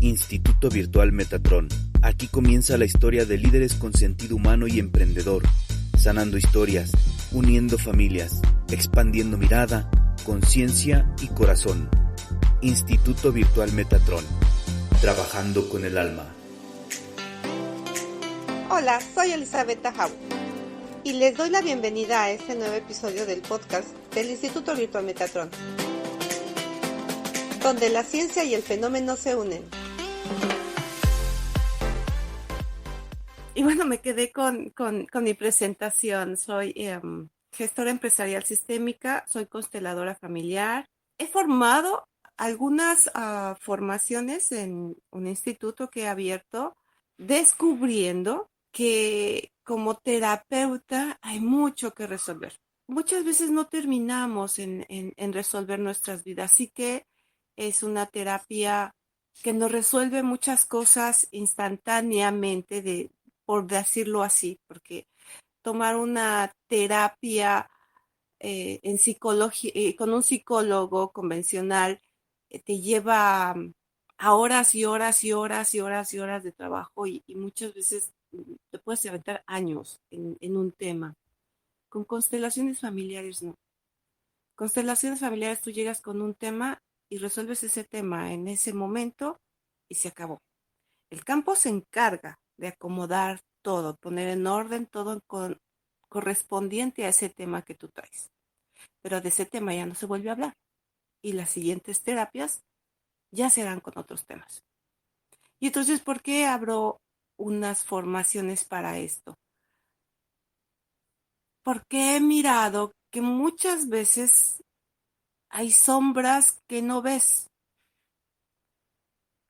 Instituto Virtual Metatron. Aquí comienza la historia de líderes con sentido humano y emprendedor, sanando historias, uniendo familias, expandiendo mirada, conciencia y corazón. Instituto Virtual Metatron. Trabajando con el alma. Hola, soy Elizabeth Tajau y les doy la bienvenida a este nuevo episodio del podcast del Instituto Virtual Metatron, donde la ciencia y el fenómeno se unen. Y bueno, me quedé con mi presentación. Soy gestora empresarial sistémica, soy consteladora familiar. He formado algunas formaciones en un instituto que he abierto, descubriendo que como terapeuta hay mucho que resolver. Muchas veces no terminamos en resolver nuestras vidas, así que es una terapia que nos resuelve muchas cosas instantáneamente, por decirlo así, porque tomar una terapia en psicología, con un psicólogo convencional, te lleva a horas y horas y horas y horas y horas de trabajo y muchas veces te puedes aventar años en un tema. Con constelaciones familiares no. Constelaciones familiares tú llegas con un tema y resuelves ese tema en ese momento y se acabó. El campo se encarga de acomodar todo, poner en orden todo correspondiente a ese tema que tú traes. Pero de ese tema ya no se vuelve a hablar. Y las siguientes terapias ya serán con otros temas. Y entonces, ¿por qué abro unas formaciones para esto? Porque he mirado que muchas veces hay sombras que no ves.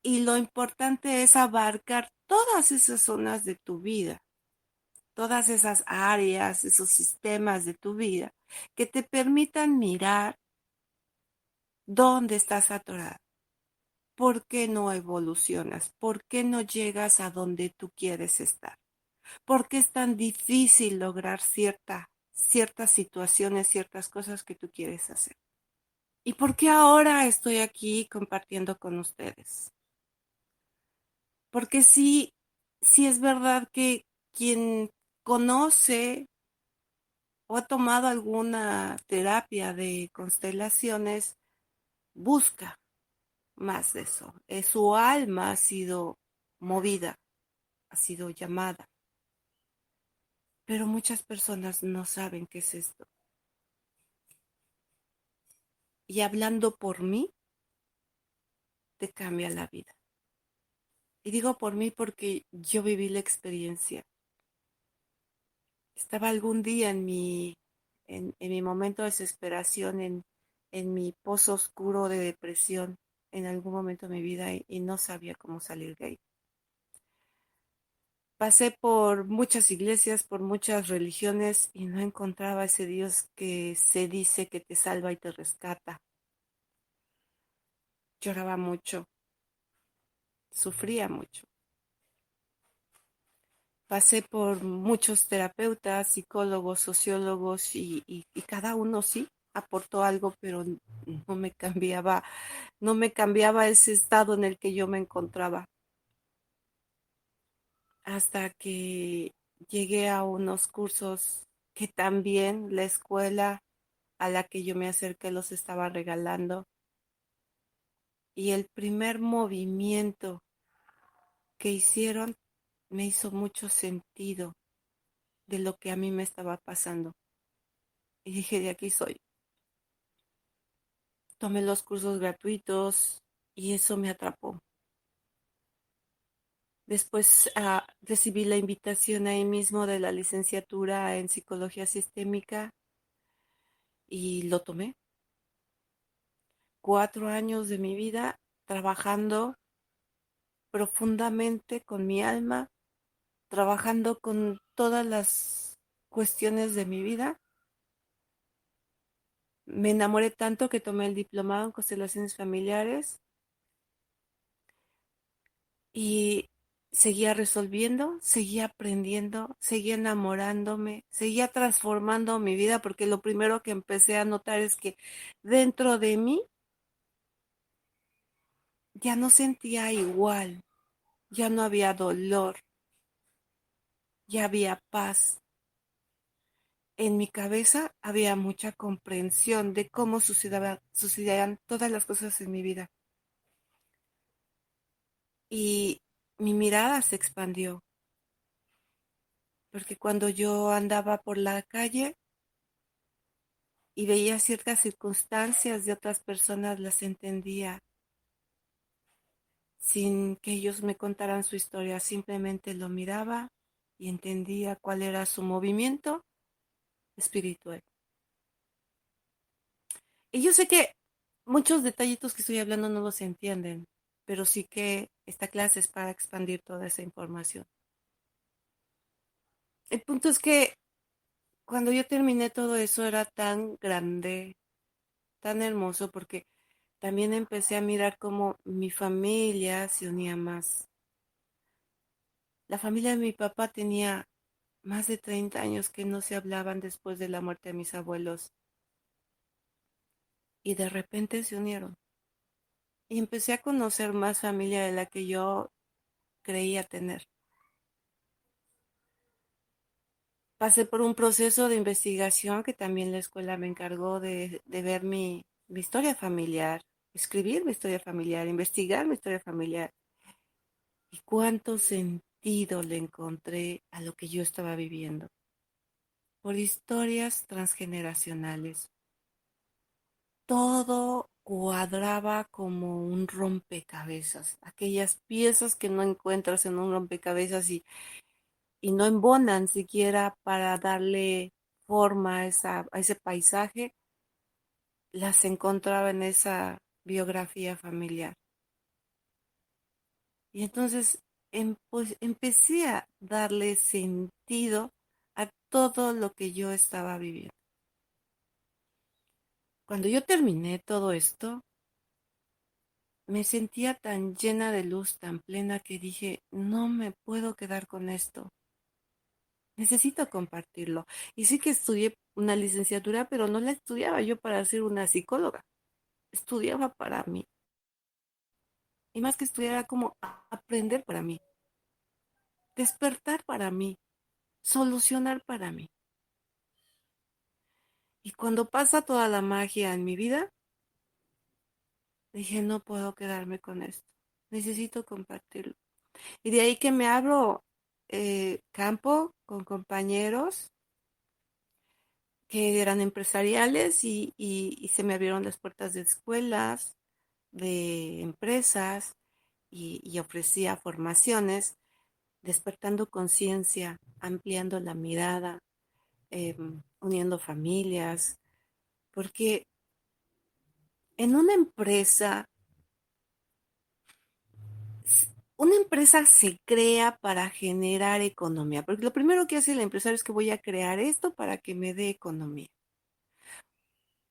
Y lo importante es abarcar todas esas zonas de tu vida, todas esas áreas, esos sistemas de tu vida que te permitan mirar dónde estás atorado. ¿Por qué no evolucionas? ¿Por qué no llegas a donde tú quieres estar? ¿Por qué es tan difícil lograr ciertas situaciones, ciertas cosas que tú quieres hacer? ¿Y por qué ahora estoy aquí compartiendo con ustedes? Porque sí es verdad que quien conoce o ha tomado alguna terapia de constelaciones busca más de eso. Su alma ha sido movida, ha sido llamada. Pero muchas personas no saben qué es esto. Y hablando por mí, te cambia la vida. Y digo por mí porque yo viví la experiencia. Estaba algún día en mi momento de desesperación, en mi pozo oscuro de depresión, en algún momento de mi vida y no sabía cómo salir de ahí. Pasé por muchas iglesias, por muchas religiones y no encontraba ese Dios que se dice que te salva y te rescata. Lloraba mucho, sufría mucho. Pasé por muchos terapeutas, psicólogos, sociólogos y cada uno sí aportó algo, pero no me cambiaba ese estado en el que yo me encontraba. Hasta que llegué a unos cursos que también la escuela a la que yo me acerqué los estaba regalando. Y el primer movimiento que hicieron me hizo mucho sentido de lo que a mí me estaba pasando. Y dije, de aquí soy. Tomé los cursos gratuitos y eso me atrapó. Después recibí la invitación ahí mismo de la licenciatura en psicología sistémica y lo tomé. 4 años de mi vida trabajando profundamente con mi alma, trabajando con todas las cuestiones de mi vida. Me enamoré tanto que tomé el diplomado en constelaciones familiares y seguía resolviendo, seguía aprendiendo, seguía enamorándome, seguía transformando mi vida porque lo primero que empecé a notar es que dentro de mí ya no sentía igual, ya no había dolor, ya había paz. En mi cabeza había mucha comprensión de cómo sucedían todas las cosas en mi vida. Y mi mirada se expandió, porque cuando yo andaba por la calle y veía ciertas circunstancias de otras personas, las entendía sin que ellos me contaran su historia, simplemente lo miraba y entendía cuál era su movimiento espiritual. Y yo sé que muchos detallitos que estoy hablando no los entienden, pero sí que esta clase es para expandir toda esa información. El punto es que cuando yo terminé todo eso era tan grande, tan hermoso, porque también empecé a mirar cómo mi familia se unía más. La familia de mi papá tenía más de 30 años que no se hablaban después de la muerte de mis abuelos y de repente se unieron. Y empecé a conocer más familia de la que yo creía tener. Pasé por un proceso de investigación que también la escuela me encargó de ver mi historia familiar, escribir mi historia familiar, investigar mi historia familiar y cuánto sentido le encontré a lo que yo estaba viviendo por historias transgeneracionales. Todo cuadraba como un rompecabezas, aquellas piezas que no encuentras en un rompecabezas y no embonan siquiera para darle forma a ese paisaje, las encontraba en esa biografía familiar. Y entonces pues, empecé a darle sentido a todo lo que yo estaba viviendo. Cuando yo terminé todo esto, me sentía tan llena de luz, tan plena que dije, no me puedo quedar con esto. Necesito compartirlo. Y sí que estudié una licenciatura, pero no la estudiaba yo para ser una psicóloga. Estudiaba para mí. Y más que estudiar era como aprender para mí, despertar para mí, solucionar para mí. Y cuando pasa toda la magia en mi vida, dije, no puedo quedarme con esto. Necesito compartirlo. Y de ahí que me abro campo con compañeros que eran empresariales y se me abrieron las puertas de escuelas, de empresas y ofrecía formaciones, despertando conciencia, ampliando la mirada, uniendo familias, porque en una empresa se crea para generar economía, porque lo primero que hace el empresario es que voy a crear esto para que me dé economía.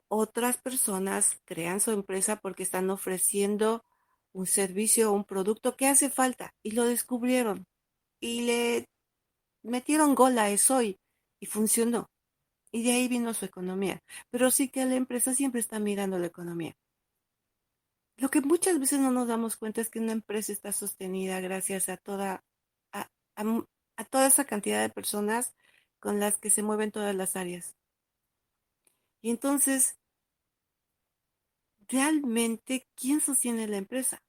Otras personas crean su empresa porque están ofreciendo un servicio o un producto que hace falta y lo descubrieron y le metieron gol a eso y funcionó. Y de ahí vino su economía. Pero sí que la empresa siempre está mirando la economía. Lo que muchas veces no nos damos cuenta es que una empresa está sostenida gracias a, a a toda esa cantidad de personas con las que se mueven todas las áreas. Y entonces, realmente, ¿quién sostiene la empresa?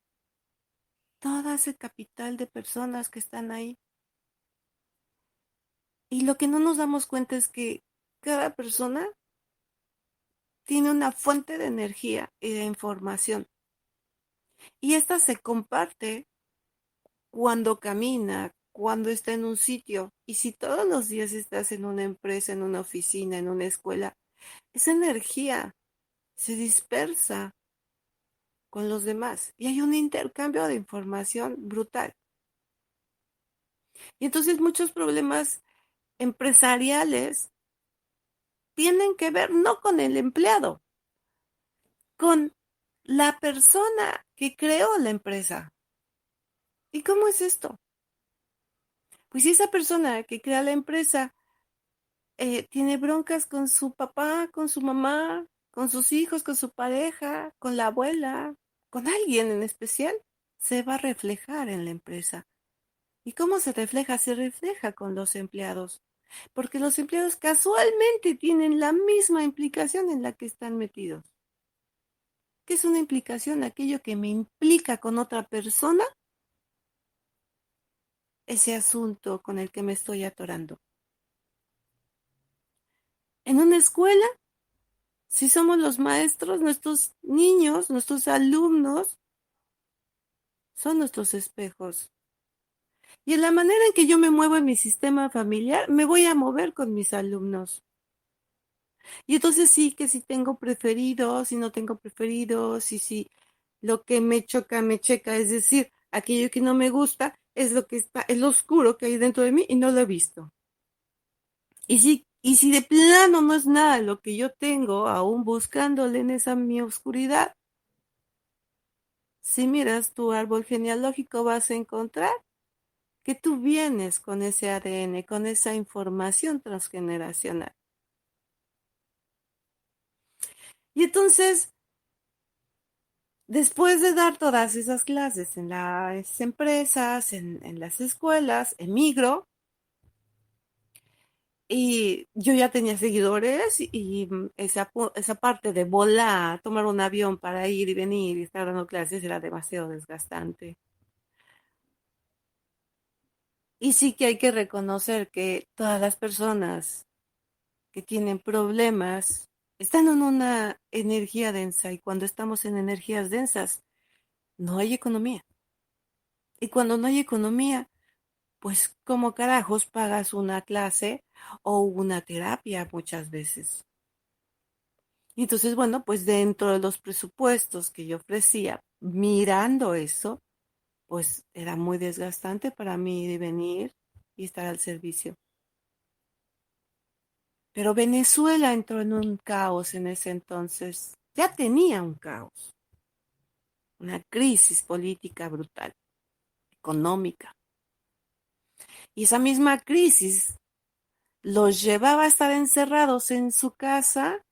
Todo ese capital de personas que están ahí. Y lo que no nos damos cuenta es que cada persona tiene una fuente de energía y de información. Y esta se comparte cuando camina, cuando está en un sitio. Y si todos los días estás en una empresa, en una oficina, en una escuela, esa energía se dispersa con los demás y hay un intercambio de información brutal. Y entonces muchos problemas empresariales tienen que ver no con el empleado, con la persona que creó la empresa. ¿Y cómo es esto? Pues si esa persona que crea la empresa tiene broncas con su papá, con su mamá, con sus hijos, con su pareja, con la abuela, con alguien en especial, se va a reflejar en la empresa. ¿Y cómo se refleja? Se refleja con los empleados, porque los empleados casualmente tienen la misma implicación en la que están metidos. ¿Qué es una implicación? Aquello que me implica con otra persona, ese asunto con el que me estoy atorando. En una escuela, si somos los maestros, nuestros niños, nuestros alumnos, son nuestros espejos. Y en la manera en que yo me muevo en mi sistema familiar, me voy a mover con mis alumnos. Y entonces sí, que si tengo preferidos, si no tengo preferidos, y si lo que me choca, me checa, es decir, aquello que no me gusta es lo que está, es lo oscuro que hay dentro de mí y no lo he visto. Y si de plano no es nada lo que yo tengo, aún buscándole en esa mi oscuridad, si miras tu árbol genealógico vas a encontrar que tú vienes con ese ADN, con esa información transgeneracional. Y entonces, después de dar todas esas clases en las empresas, en las escuelas, emigro y yo ya tenía seguidores y esa parte de volar, tomar un avión para ir y venir y estar dando clases era demasiado desgastante. Y sí que hay que reconocer que todas las personas que tienen problemas están en una energía densa y cuando estamos en energías densas no hay economía. Y cuando no hay economía, pues ¿cómo carajos pagas una clase o una terapia muchas veces? Y entonces, bueno, pues dentro de los presupuestos que yo ofrecía, mirando eso, pues era muy desgastante para mí de venir y estar al servicio. Pero Venezuela entró en un caos en ese entonces. Ya tenía un caos, una crisis política brutal, económica. Y esa misma crisis los llevaba a estar encerrados en su casa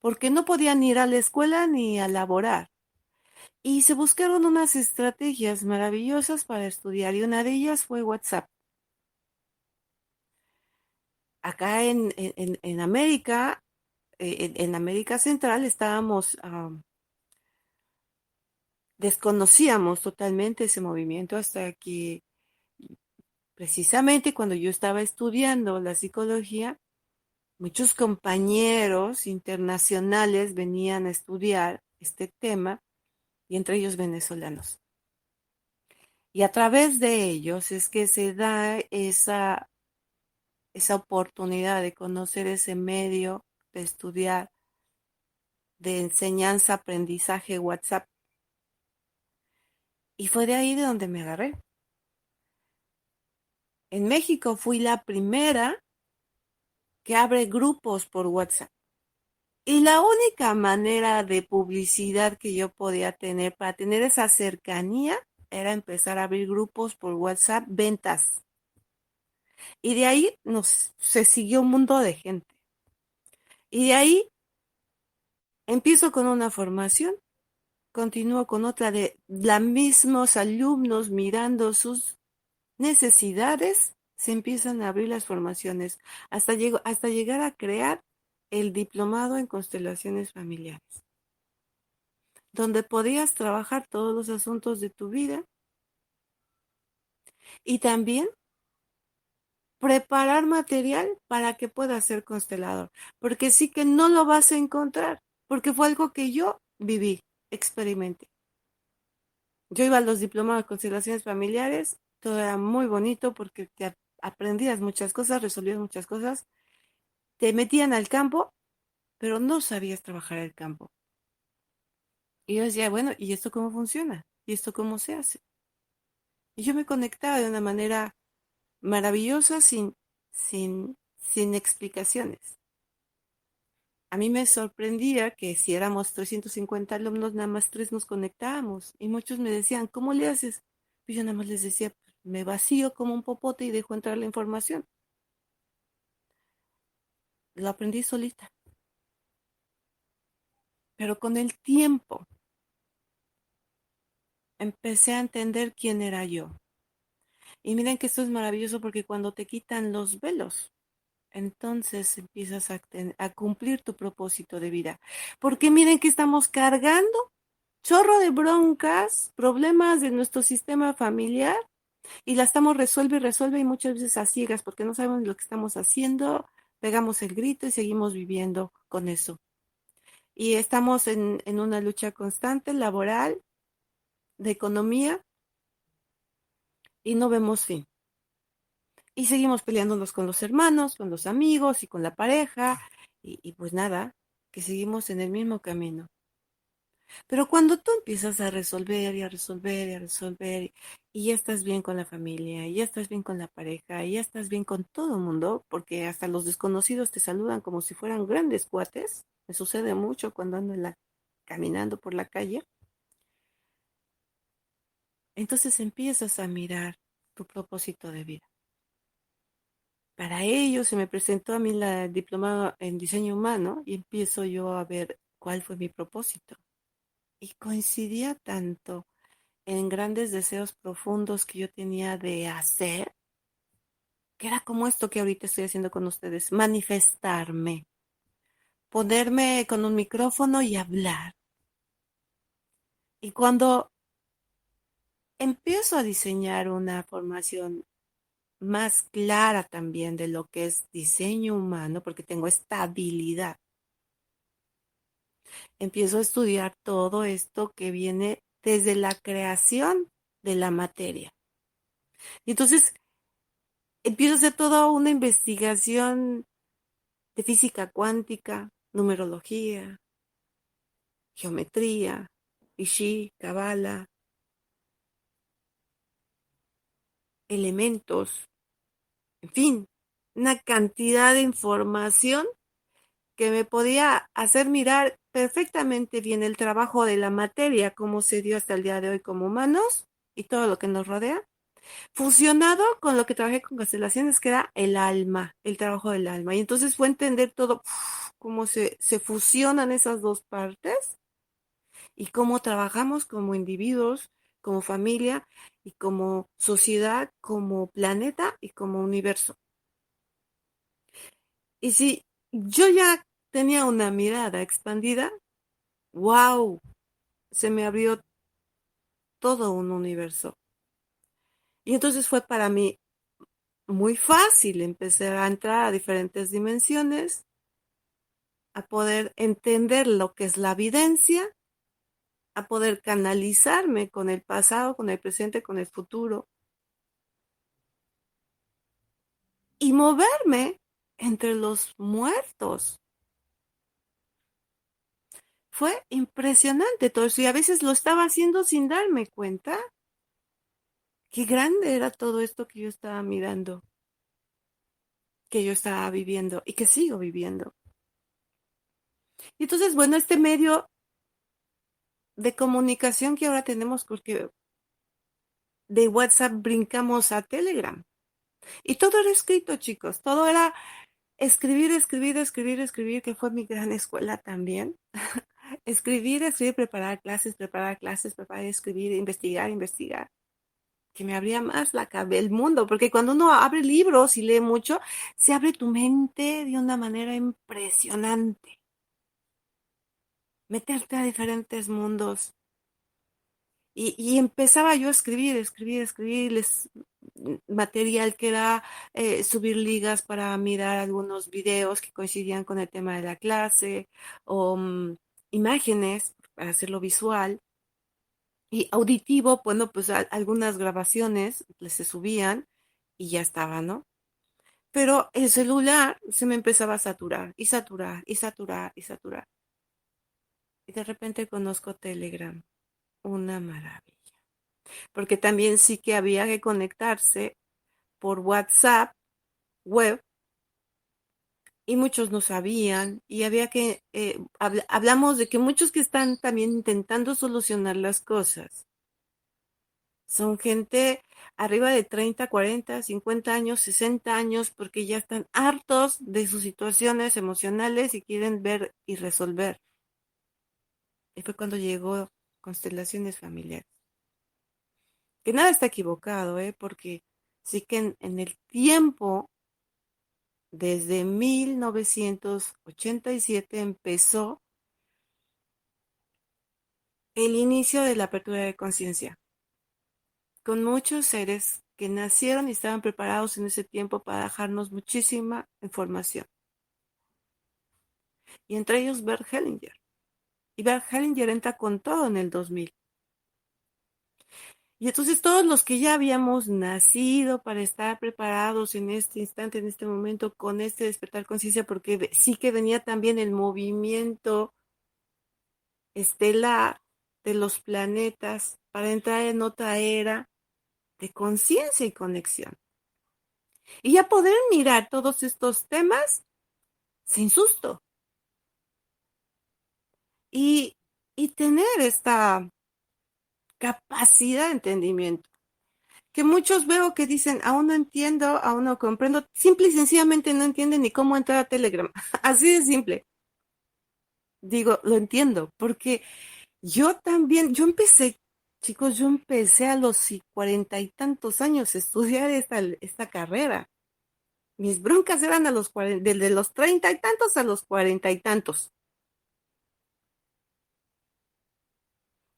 porque no podían ir a la escuela ni a laborar. Y se buscaron unas estrategias maravillosas para estudiar y una de ellas fue WhatsApp. Acá en América, en América Central estábamos, desconocíamos totalmente ese movimiento hasta que precisamente cuando yo estaba estudiando la psicología, muchos compañeros internacionales venían a estudiar este tema y entre ellos venezolanos. Y a través de ellos es que se da esa oportunidad de conocer ese medio, de estudiar, de enseñanza, aprendizaje, WhatsApp. Y fue de ahí de donde me agarré. En México fui la primera que abre grupos por WhatsApp. Y la única manera de publicidad que yo podía tener para tener esa cercanía era empezar a abrir grupos por WhatsApp, ventas. Y de ahí se siguió un mundo de gente. Y de ahí empiezo con una formación, continúo con otra de los mismos alumnos mirando sus necesidades, se empiezan a abrir las formaciones hasta llegar a crear el diplomado en constelaciones familiares, donde podías trabajar todos los asuntos de tu vida y también preparar material para que puedas ser constelador, porque sí que no lo vas a encontrar, porque fue algo que yo viví, experimenté. Yo iba a los diplomados de constelaciones familiares, todo era muy bonito porque te aprendías muchas cosas, resolvías muchas cosas, te metían al campo, pero no sabías trabajar el campo. Y yo decía, bueno, ¿y esto cómo funciona? ¿Y esto cómo se hace? Y yo me conectaba de una manera maravillosa sin explicaciones. A mí me sorprendía que si éramos 350 alumnos, nada más tres nos conectábamos. Y muchos me decían, ¿cómo le haces? Y yo nada más les decía, me vacío como un popote y dejo entrar la información. Lo aprendí solita. Pero con el tiempo empecé a entender quién era yo. Y miren que esto es maravilloso porque cuando te quitan los velos, entonces empiezas a cumplir tu propósito de vida. Porque miren que estamos cargando chorro de broncas, problemas de nuestro sistema familiar y la estamos resuelve y resuelve y muchas veces a ciegas porque no sabemos lo que estamos haciendo, pegamos el grito y seguimos viviendo con eso. Y estamos en una lucha constante laboral, de economía y no vemos fin. Y seguimos peleándonos con los hermanos, con los amigos y con la pareja y pues nada, que seguimos en el mismo camino. Pero cuando tú empiezas a resolver y a resolver y a resolver y ya estás bien con la familia, y ya estás bien con la pareja, y ya estás bien con todo el mundo, porque hasta los desconocidos te saludan como si fueran grandes cuates, me sucede mucho cuando ando caminando por la calle, entonces empiezas a mirar tu propósito de vida. Para ello se me presentó a mí la diplomada en diseño humano y empiezo yo a ver cuál fue mi propósito. Y coincidía tanto en grandes deseos profundos que yo tenía de hacer, que era como esto que ahorita estoy haciendo con ustedes, manifestarme, ponerme con un micrófono y hablar. Y cuando empiezo a diseñar una formación más clara también de lo que es diseño humano, porque tengo esta habilidad, empiezo a estudiar todo esto que viene desde la creación de la materia. Y entonces empiezo a hacer toda una investigación de física cuántica, numerología, geometría, Ishi, Kabbalah, elementos, en fin, una cantidad de información que me podía hacer mirar perfectamente bien el trabajo de la materia, cómo se dio hasta el día de hoy como humanos y todo lo que nos rodea, fusionado con lo que trabajé con constelaciones, que era el alma, el trabajo del alma. Y entonces fue entender todo, cómo se fusionan esas dos partes y cómo trabajamos como individuos, como familia y como sociedad, como planeta y como universo. Y si yo ya tenía una mirada expandida, wow, se me abrió todo un universo. Y entonces fue para mí muy fácil empezar a entrar a diferentes dimensiones, a poder entender lo que es la evidencia, a poder canalizarme con el pasado, con el presente, con el futuro y moverme entre los muertos. Fue impresionante todo eso y a veces lo estaba haciendo sin darme cuenta. Qué grande era todo esto que yo estaba mirando, que yo estaba viviendo y que sigo viviendo. Y entonces, bueno, este medio de comunicación que ahora tenemos, porque de WhatsApp brincamos a Telegram. Y todo era escrito, chicos, todo era escribir, escribir, escribir, escribir, que fue mi gran escuela también. Escribir, escribir, preparar clases, preparar, escribir, investigar, investigar. Que me abría más el mundo, porque cuando uno abre libros y lee mucho, se abre tu mente de una manera impresionante. Meterte a diferentes mundos. Y empezaba yo a escribir, escribir, escribir material que era subir ligas para mirar algunos videos que coincidían con el tema de la clase o imágenes para hacerlo visual y auditivo, bueno, pues algunas grabaciones se subían y ya estaba, ¿no? Pero el celular se me empezaba a saturar y saturar y saturar y saturar. Y de repente conozco Telegram, una maravilla. Porque también sí que había que conectarse por WhatsApp web y muchos no sabían y había que, hablamos de que muchos que están también intentando solucionar las cosas son gente arriba de 30, 40, 50 años, 60 años porque ya están hartos de sus situaciones emocionales y quieren ver y resolver. Y fue cuando llegó Constelaciones Familiares. que nada está equivocado, porque sí que en el tiempo, desde 1987 empezó el inicio de la apertura de conciencia, con muchos seres que nacieron y estaban preparados en ese tiempo para dejarnos muchísima información. Y entre ellos Bert Hellinger. Y Bert Hellinger entra con todo en el 2000. Y entonces todos los que ya habíamos nacido para estar preparados en este instante, en este momento, con este despertar conciencia, porque sí que venía también el movimiento estelar de los planetas para entrar en otra era de conciencia y conexión. Y ya poder mirar todos estos temas sin susto. Y, y tener esta capacidad de entendimiento. Que muchos veo que dicen, aún no entiendo, aún no comprendo, simple y sencillamente no entienden ni cómo entrar a Telegram. Así de simple. Digo, lo entiendo, porque yo también, chicos, yo empecé a los 40 y tantos años a estudiar esta carrera. Mis broncas eran desde los 30 y tantos a los 40 y tantos.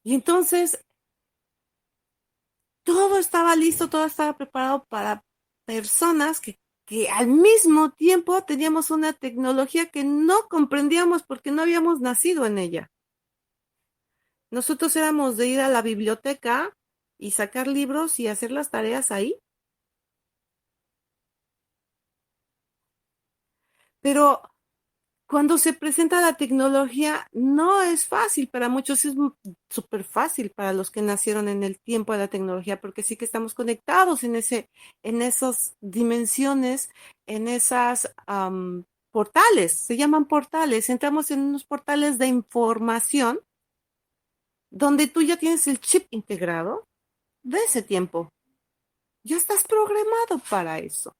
Y entonces todo estaba listo, todo estaba preparado para personas que al mismo tiempo teníamos una tecnología que no comprendíamos porque no habíamos nacido en ella. Nosotros éramos de ir a la biblioteca y sacar libros y hacer las tareas ahí. Pero cuando se presenta la tecnología, no es fácil, para muchos es súper fácil para los que nacieron en el tiempo de la tecnología, porque sí que estamos conectados en esas dimensiones, en esas portales, se llaman portales, entramos en unos portales de información donde tú ya tienes el chip integrado de ese tiempo. Ya estás programado para eso.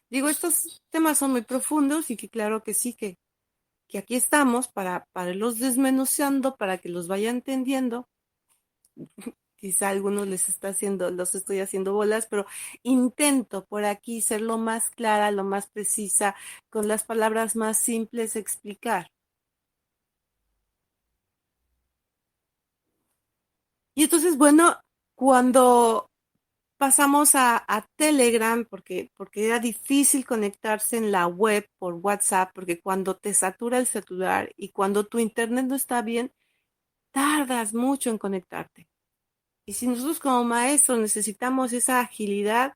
Digo, estos temas son muy profundos y que claro que sí, que aquí estamos para irlos desmenuzando, para que los vaya entendiendo. Quizá a algunos los estoy haciendo bolas, pero intento por aquí ser lo más clara, lo más precisa, con las palabras más simples explicar. Y entonces, bueno, cuando pasamos a Telegram, porque era difícil conectarse en la web por WhatsApp, porque cuando te satura el celular y cuando tu internet no está bien, tardas mucho en conectarte. Y si nosotros como maestros necesitamos esa agilidad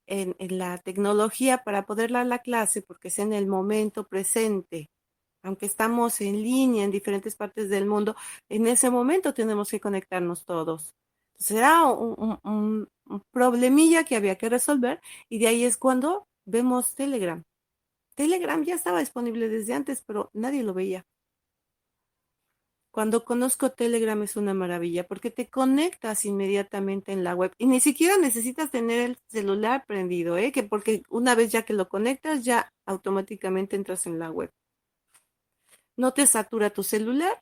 en la tecnología para poder dar la clase, porque es en el momento presente, aunque estamos en línea en diferentes partes del mundo, en ese momento tenemos que conectarnos todos. Entonces era un problemilla que había que resolver y de ahí es cuando vemos Telegram. Telegram ya estaba disponible desde antes, pero nadie lo veía. Cuando conozco Telegram es una maravilla porque te conectas inmediatamente en la web y ni siquiera necesitas tener el celular prendido, que porque una vez ya que lo conectas ya automáticamente entras en la web. No te satura tu celular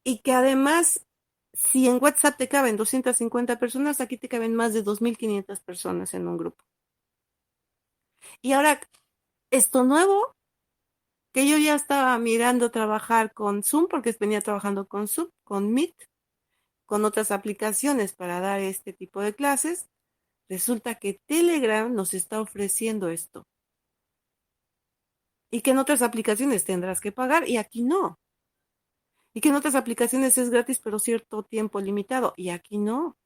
y que además si en WhatsApp te caben 250 personas, aquí te caben más de 2500 personas en un grupo. Y ahora esto nuevo que yo ya estaba mirando trabajar con Zoom porque venía trabajando con Zoom, con Meet, con otras aplicaciones para dar este tipo de clases, resulta que Telegram nos está ofreciendo esto. Y que en otras aplicaciones tendrás que pagar y aquí no. Y que en otras aplicaciones es gratis pero cierto tiempo limitado y aquí no.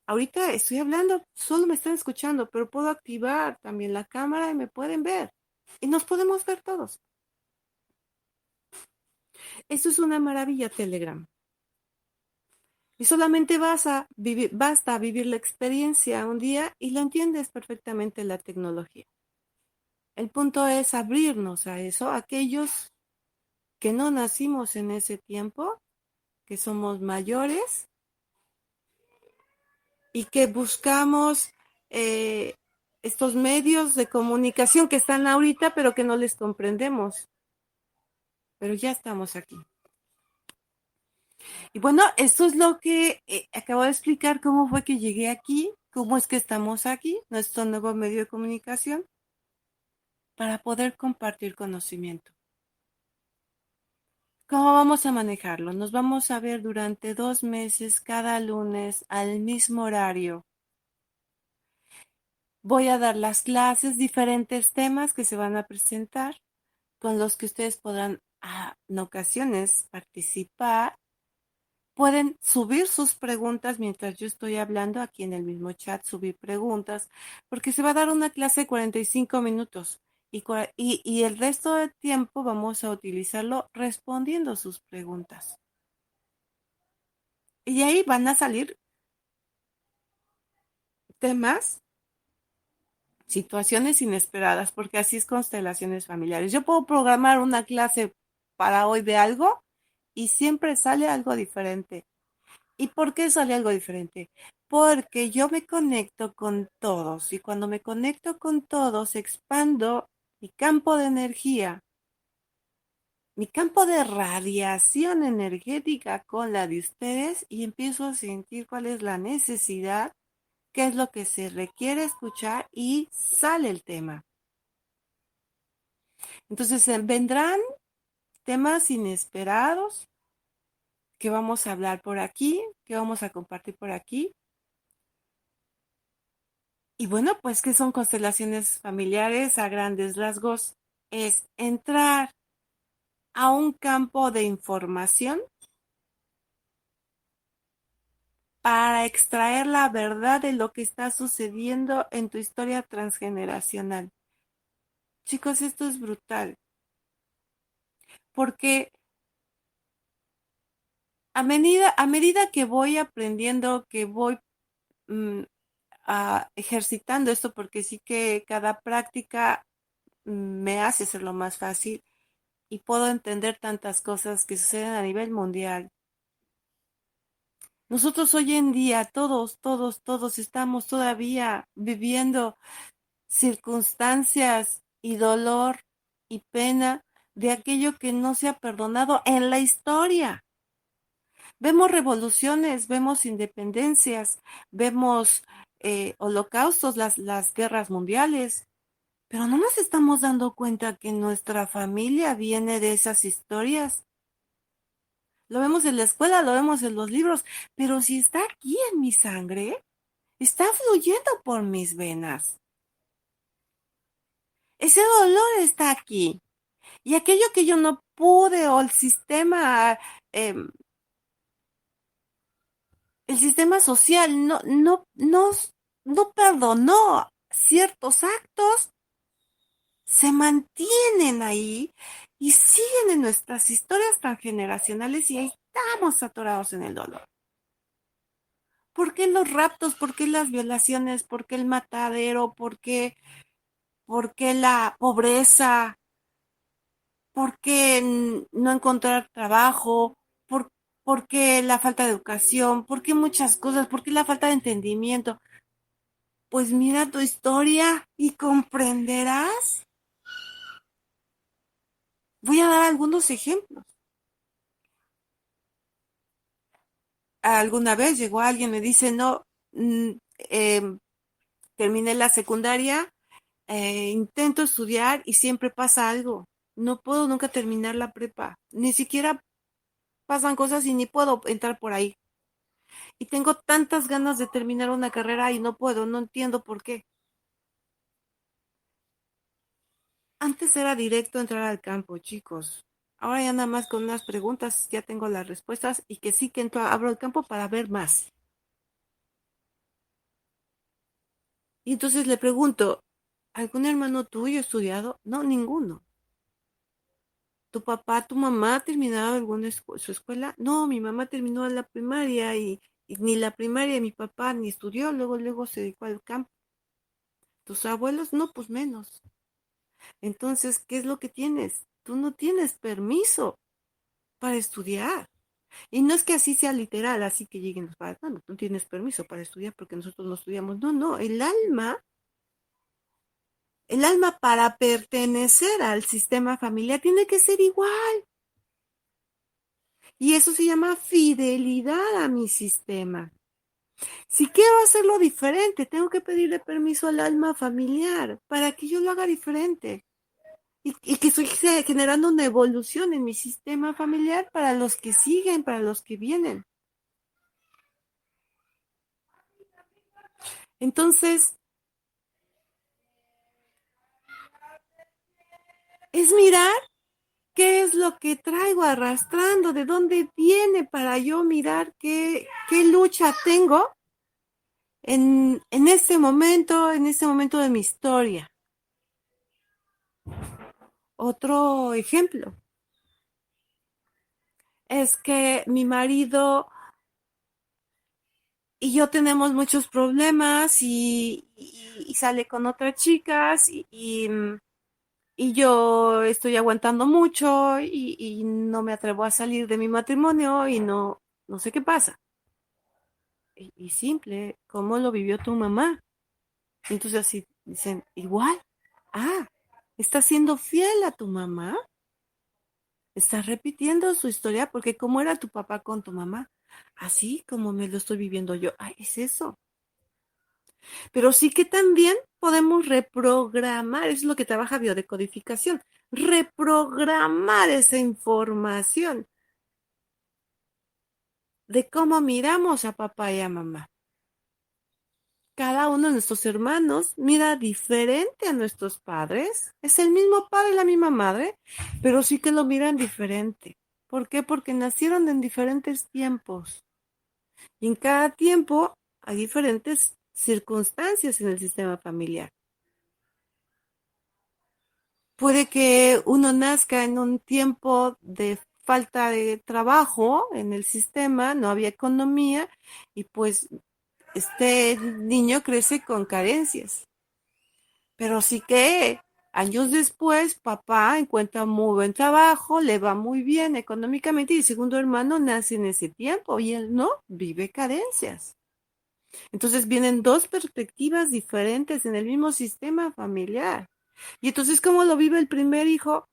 Ahorita estoy hablando, solo me están escuchando, pero puedo activar también la cámara y me pueden ver. Y nos podemos ver todos. Eso es una maravilla, Telegram. Y solamente basta vivir la experiencia un día y lo entiendes perfectamente la tecnología. El punto es abrirnos a eso, aquellos que no nacimos en ese tiempo, que somos mayores y que buscamos estos medios de comunicación que están ahorita, pero que no les comprendemos. Pero ya estamos aquí. Y bueno, esto es lo que acabo de explicar, cómo fue que llegué aquí, cómo es que estamos aquí, nuestro nuevo medio de comunicación, para poder compartir conocimiento. ¿Cómo vamos a manejarlo? Nos vamos a ver durante 2 meses, cada lunes, al mismo horario. Voy a dar las clases, diferentes temas que se van a presentar, con los que ustedes podrán, en ocasiones, participar. Pueden subir sus preguntas mientras yo estoy hablando aquí en el mismo chat, subir preguntas, porque se va a dar una clase de 45 minutos y el resto del tiempo vamos a utilizarlo respondiendo sus preguntas. Y ahí van a salir temas, situaciones inesperadas, porque así es constelaciones familiares. Yo puedo programar una clase para hoy de algo y siempre sale algo diferente. ¿Y por qué sale algo diferente? Porque yo me conecto con todos y cuando me conecto con todos expando mi campo de energía, mi campo de radiación energética con la de ustedes y empiezo a sentir cuál es la necesidad, qué es lo que se requiere escuchar y sale el tema. Entonces vendrán temas inesperados que vamos a hablar por aquí, que vamos a compartir por aquí. Y bueno, pues que son constelaciones familiares a grandes rasgos. Es entrar a un campo de información para extraer la verdad de lo que está sucediendo en tu historia transgeneracional. Chicos, esto es brutal, porque a medida que voy aprendiendo, que voy mm, ejercitando esto, porque sí que cada práctica me hace hacerlo más fácil y puedo entender tantas cosas que suceden a nivel mundial. Nosotros hoy en día, todos estamos todavía viviendo circunstancias y dolor y pena de aquello que no se ha perdonado en la historia. Vemos revoluciones, vemos independencias, vemos holocaustos, las guerras mundiales, pero no nos estamos dando cuenta que nuestra familia viene de esas historias. Lo vemos en la escuela, lo vemos en los libros, pero si está aquí en mi sangre, está fluyendo por mis venas. Ese dolor está aquí. Y aquello que yo no pude o em, el sistema social no perdonó ciertos actos, se mantienen ahí y siguen en nuestras historias transgeneracionales y ahí estamos atorados en el dolor. ¿Por qué los raptos? ¿Por qué las violaciones? ¿Por qué el matadero? ¿Por qué la pobreza? ¿Por qué no encontrar trabajo? ¿Por, ¿Por qué la falta de educación? ¿Por qué muchas cosas? ¿Por qué la falta de entendimiento? Pues mira tu historia y comprenderás. Voy a dar algunos ejemplos. Alguna vez llegó alguien, me dice, no, mm, em, terminé la secundaria, intento estudiar y siempre pasa algo. No puedo nunca terminar la prepa. Ni siquiera pasan cosas y ni puedo entrar por ahí. Y tengo tantas ganas de terminar una carrera y no puedo, no entiendo por qué. Antes era directo entrar al campo, chicos. Ahora ya nada más con unas preguntas ya tengo las respuestas y que sí que entro, abro el campo para ver más. Y entonces le pregunto, ¿algún hermano tuyo estudiado? No, ninguno. ¿Tu papá, tu mamá terminaron su escuela? No, mi mamá terminó la primaria y ni la primaria mi papá ni estudió, luego se dedicó al campo. ¿Tus abuelos? No, pues menos. Entonces, ¿qué es lo que tienes? Tú no tienes permiso para estudiar. Y no es que así sea literal, así que lleguen los padres. No, tú tienes permiso para estudiar porque nosotros no estudiamos. No, no, el alma para pertenecer al sistema familiar tiene que ser igual. Y eso se llama fidelidad a mi sistema. Si quiero hacerlo diferente, tengo que pedirle permiso al alma familiar para que yo lo haga diferente. Y que estoy generando una evolución en mi sistema familiar para los que siguen, para los que vienen. Entonces, es mirar qué es lo que traigo arrastrando, de dónde viene para yo mirar qué lucha tengo en este momento de mi historia. Otro ejemplo es que mi marido y yo tenemos muchos problemas y sale con otras chicas y yo estoy aguantando mucho y no me atrevo a salir de mi matrimonio y no sé qué pasa. Y simple, ¿cómo lo vivió tu mamá? Y entonces así dicen, igual, ah, ¿estás siendo fiel a tu mamá? ¿Estás repitiendo su historia? Porque ¿cómo era tu papá con tu mamá? Así como me lo estoy viviendo yo. Ah, es eso. Pero sí que también podemos reprogramar, eso es lo que trabaja biodecodificación, reprogramar esa información de cómo miramos a papá y a mamá. Cada uno de nuestros hermanos mira diferente a nuestros padres. Es el mismo padre y la misma madre, pero sí que lo miran diferente. ¿Por qué? Porque nacieron en diferentes tiempos. Y en cada tiempo hay diferentes circunstancias en el sistema familiar. Puede que uno nazca en un tiempo de falta de trabajo en el sistema, no había economía y pues este niño crece con carencias. Pero sí que años después papá encuentra muy buen trabajo, le va muy bien económicamente y el segundo hermano nace en ese tiempo y él no, vive carencias. Entonces vienen dos perspectivas diferentes en el mismo sistema familiar. Y entonces, ¿cómo lo vive el primer hijo?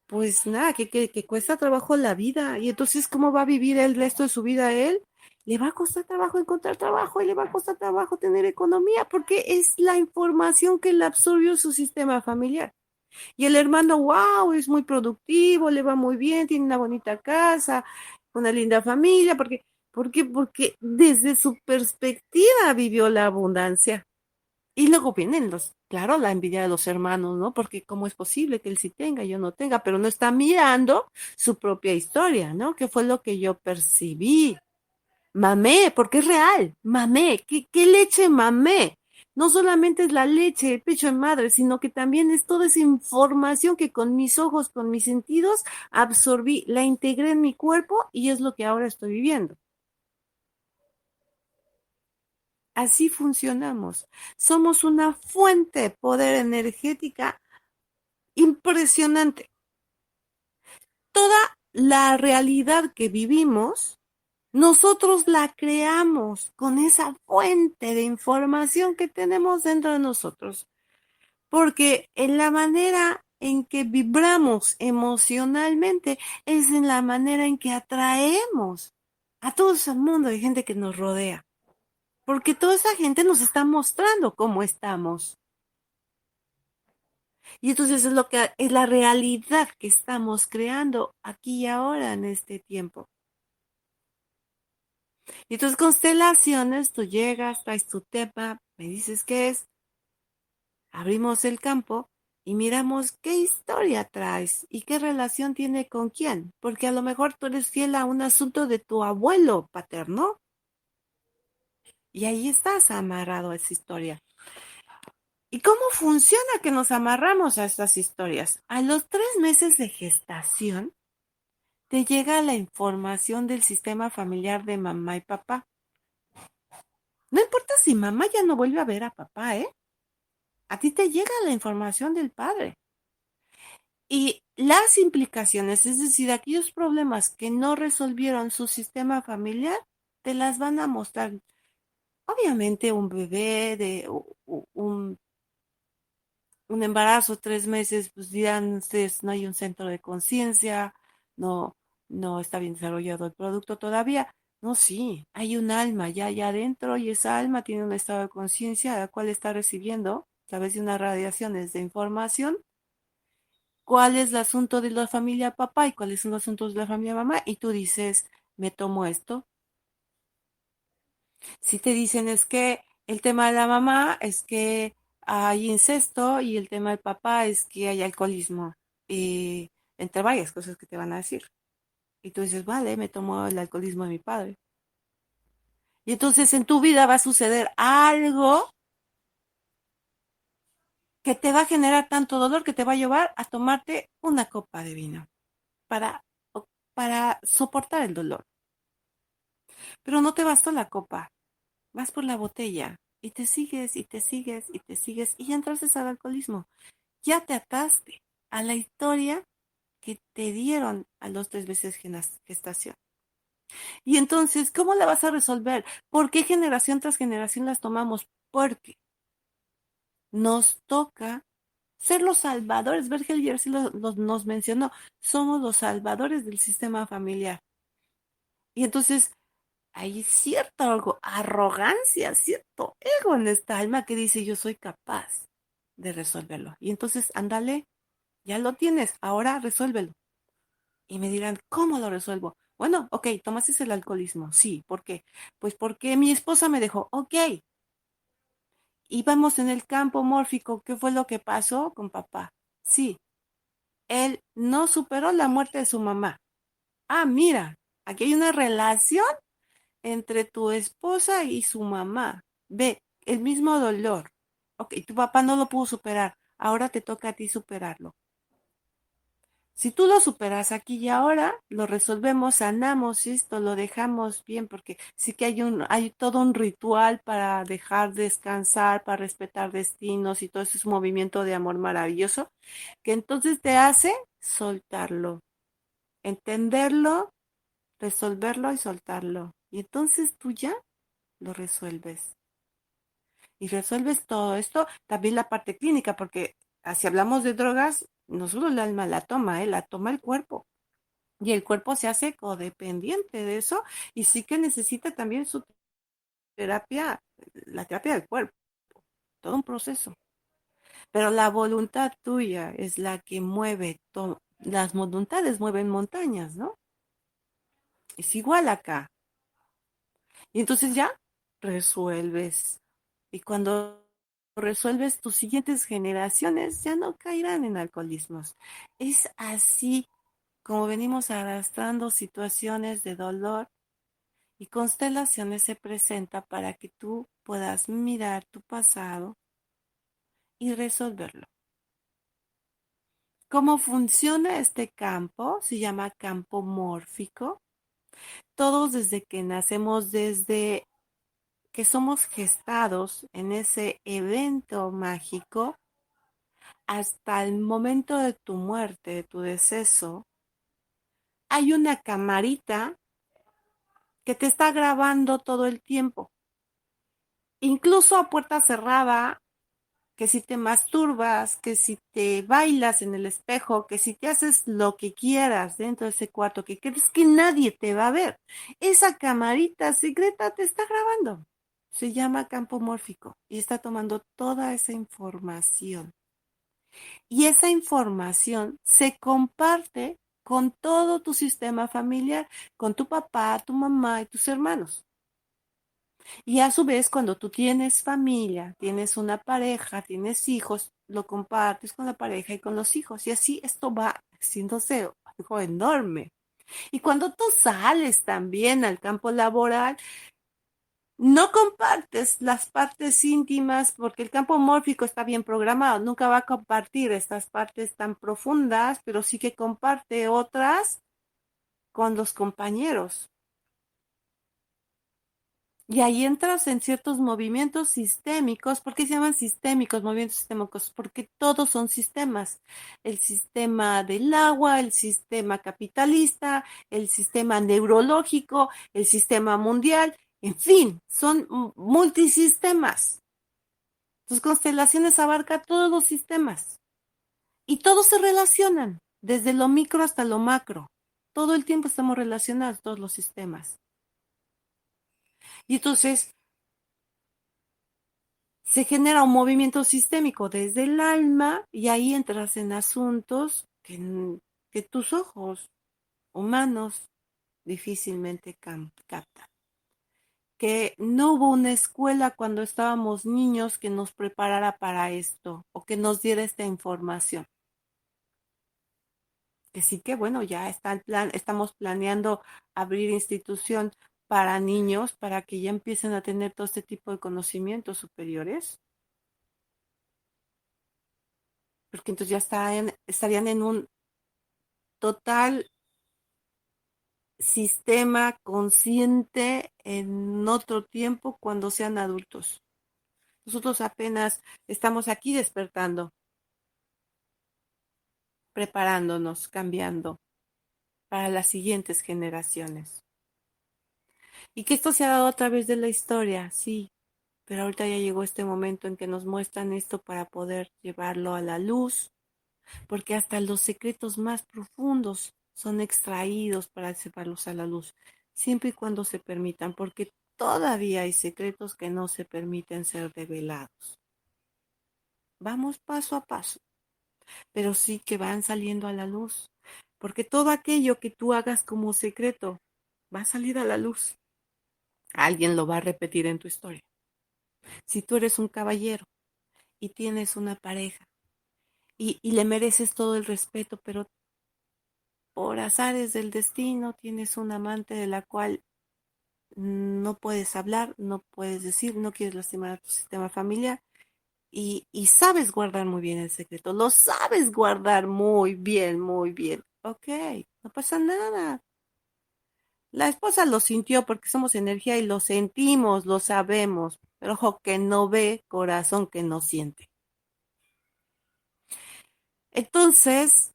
Pues nada, que cuesta trabajo la vida. Y entonces, ¿cómo va a vivir el resto de su vida él? Le va a costar trabajo encontrar trabajo y le va a costar trabajo tener economía porque es la información que le absorbió su sistema familiar. Y el hermano, wow, es muy productivo, le va muy bien, tiene una bonita casa, una linda familia, porque desde su perspectiva vivió la abundancia. Y luego vienen claro, la envidia de los hermanos, ¿no? Porque cómo es posible que él sí tenga, yo no tenga, pero no está mirando su propia historia, ¿no? ¿Qué fue lo que yo percibí? Mamé, porque es real, mamé, ¿qué leche mamé? No solamente es la leche, el pecho de madre, sino que también es toda esa información que con mis ojos, con mis sentidos, absorbí, la integré en mi cuerpo y es lo que ahora estoy viviendo. Así funcionamos. Somos una fuente de poder energética impresionante. Toda la realidad que vivimos, nosotros la creamos con esa fuente de información que tenemos dentro de nosotros. Porque en la manera en que vibramos emocionalmente es en la manera en que atraemos a todo ese mundo de gente que nos rodea. Porque toda esa gente nos está mostrando cómo estamos. Y entonces es lo que es la realidad que estamos creando aquí y ahora en este tiempo. Y entonces constelaciones, tú llegas, traes tu tema, me dices qué es, abrimos el campo y miramos qué historia traes y qué relación tiene con quién, porque a lo mejor tú eres fiel a un asunto de tu abuelo paterno y ahí estás amarrado a esa historia. ¿Y cómo funciona que nos amarramos a estas historias? A los 3 meses de gestación, te llega la información del sistema familiar de mamá y papá. No importa si mamá ya no vuelve a ver a papá, ¿eh? A ti te llega la información del padre. Y las implicaciones, es decir, aquellos problemas que no resolvieron su sistema familiar, te las van a mostrar. Obviamente un bebé de un embarazo, 3 meses, pues dirán ustedes, no hay un centro de conciencia, no, no está bien desarrollado el producto todavía. No, sí, hay un alma ya adentro y esa alma tiene un estado de conciencia a la cual está recibiendo a través de unas radiaciones de información cuál es el asunto de la familia papá y cuáles son los asuntos de la familia mamá y tú dices, me tomo esto. Si te dicen es que el tema de la mamá es que hay incesto y el tema del papá es que hay alcoholismo y entre varias cosas que te van a decir. Y tú dices, vale, me tomo el alcoholismo de mi padre. Y entonces en tu vida va a suceder algo que te va a generar tanto dolor que te va a llevar a tomarte una copa de vino para, para soportar el dolor. Pero no te bastó la copa, vas por la botella y te sigues y te sigues y te sigues y ya entraste al alcoholismo. Ya te ataste a la historia que te dieron a los 3 meses de gestación. Y entonces, ¿cómo la vas a resolver? ¿Por qué generación tras generación las tomamos? Porque nos toca ser los salvadores. Berger sí nos mencionó, somos los salvadores del sistema familiar. Y entonces hay cierta algo, arrogancia, cierto ego en esta alma que dice yo soy capaz de resolverlo. Y entonces, ándale, ya lo tienes, ahora resuélvelo. Y me dirán, ¿cómo lo resuelvo? Bueno, ok, tomaste el alcoholismo. Sí, ¿por qué? Pues porque mi esposa me dejó. Ok, íbamos en el campo mórfico. ¿Qué fue lo que pasó con papá? Sí, él no superó la muerte de su mamá. Ah, mira, aquí hay una relación entre tu esposa y su mamá. Ve, el mismo dolor. Ok, tu papá no lo pudo superar. Ahora te toca a ti superarlo. Si tú lo superas aquí y ahora, lo resolvemos, sanamos esto, lo dejamos bien, porque sí que hay todo un ritual para dejar descansar, para respetar destinos y todo ese es un movimiento de amor maravilloso, que entonces te hace soltarlo, entenderlo, resolverlo y soltarlo. Y entonces tú ya lo resuelves. Y resuelves todo esto, también la parte clínica, porque si hablamos de drogas, no solo el alma la toma, la toma el cuerpo. Y el cuerpo se hace codependiente de eso y sí que necesita también su terapia, la terapia del cuerpo, todo un proceso. Pero la voluntad tuya es la que mueve, las voluntades mueven montañas, ¿no? Es igual acá. Y entonces ya resuelves. Y cuando resuelves, tus siguientes generaciones ya no caerán en alcoholismos. Es así como venimos arrastrando situaciones de dolor y constelaciones se presenta para que tú puedas mirar tu pasado y resolverlo. ¿Cómo funciona este campo? Se llama campo mórfico. Todos desde que nacemos, desde que somos gestados en ese evento mágico, hasta el momento de tu muerte, de tu deceso, hay una camarita que te está grabando todo el tiempo. Incluso a puerta cerrada, que si te masturbas, que si te bailas en el espejo, que si te haces lo que quieras dentro de ese cuarto, que crees que nadie te va a ver, esa camarita secreta te está grabando. Se llama campo mórfico y está tomando toda esa información. Y esa información se comparte con todo tu sistema familiar, con tu papá, tu mamá y tus hermanos. Y a su vez, cuando tú tienes familia, tienes una pareja, tienes hijos, lo compartes con la pareja y con los hijos. Y así esto va haciéndose algo enorme. Y cuando tú sales también al campo laboral, no compartes las partes íntimas porque el campo mórfico está bien programado. Nunca va a compartir estas partes tan profundas, pero sí que comparte otras con los compañeros. Y ahí entras en ciertos movimientos sistémicos. ¿Por qué se llaman sistémicos, movimientos sistémicos? Porque todos son sistemas. El sistema del agua, el sistema capitalista, el sistema neurológico, el sistema mundial. En fin, son multisistemas. Tus constelaciones abarcan todos los sistemas. Y todos se relacionan, desde lo micro hasta lo macro. todo el tiempo estamos relacionados, todos los sistemas. Y entonces se genera un movimiento sistémico desde el alma y ahí entras en asuntos que tus ojos humanos difícilmente captan. Que no hubo una escuela cuando estábamos niños que nos preparara para esto o que nos diera esta información. Que sí que bueno, ya está el plan, estamos planeando abrir institución para niños para que ya empiecen a tener todo este tipo de conocimientos superiores, porque entonces ya estarían en un total sistema consciente en otro tiempo cuando sean adultos. Nosotros apenas estamos aquí despertando, preparándonos, cambiando para las siguientes generaciones. Y que esto se ha dado a través de la historia, sí, pero ahorita ya llegó este momento en que nos muestran esto para poder llevarlo a la luz, porque hasta los secretos más profundos son extraídos para llevarlos a la luz, siempre y cuando se permitan, porque todavía hay secretos que no se permiten ser revelados. Vamos paso a paso, pero sí que van saliendo a la luz, porque todo aquello que tú hagas como secreto va a salir a la luz. Alguien lo va a repetir en tu historia. Si tú eres un caballero y tienes una pareja y le mereces todo el respeto, pero por azares del destino tienes un amante de la cual no puedes hablar, no puedes decir, no quieres lastimar a tu sistema familiar y sabes guardar muy bien el secreto, lo sabes guardar muy bien, muy bien. Ok, no pasa nada. La esposa lo sintió porque somos energía y lo sentimos, lo sabemos, pero ojo que no ve, corazón que no siente. Entonces,